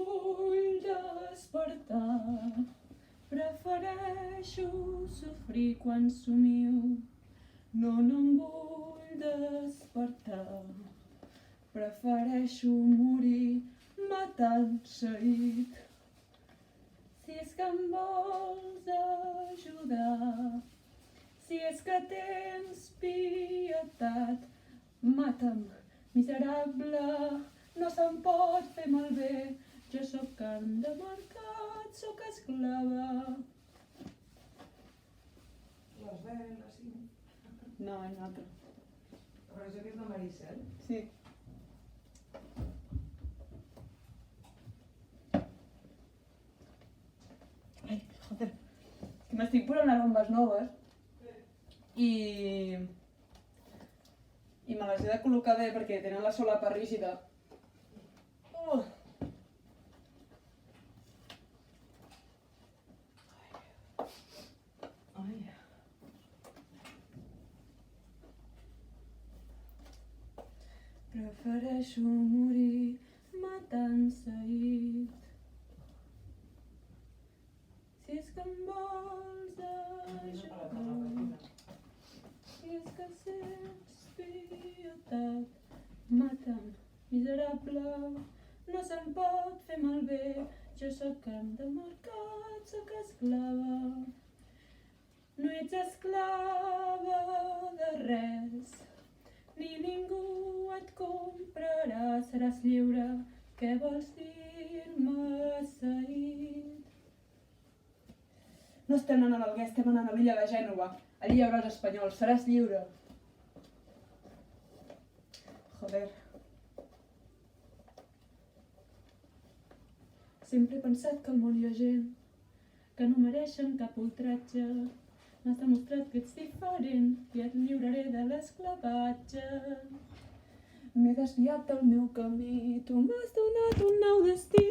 vull despertar. Prefereixo sofrir quan somio. No em vull despertar. Prefereixo morir matant seguit. Si és que em vols ajudar, si és que tens pietat, mata'm, miserable, no se'm pot fer malbé. Jo sóc carn de mercat, sóc esclava. Les veles, sí. No, és una altra. La versió que és de Maricel. Sí. Ai, joder. Que m'estic posant les bombes noves i me les he de col·locar bé perquè tenen la solapa rígida. Ai. Prefereixo morir matant seguit. Si és que em vols ajudar, si és que sents pietat, mata'm, miserable, no se'm pot fer malbé. Jo sóc carn de mercat, sóc esclava. No ets esclava de res, ni ningú et comprarà. Seràs lliure, què vols dir-me, Saïd? No estem anant a l'Alguer, estem anant a l'illa de Gènova. Allí hi haurà els espanyols, seràs lliure. Joder. Sempre he pensat que al món hi ha gent que no mereixen cap ultratge. M'has demostrat que ets diferent i et lliuraré de l'esclavatge. M'he desviat del meu camí, tu m'has donat un nou destí.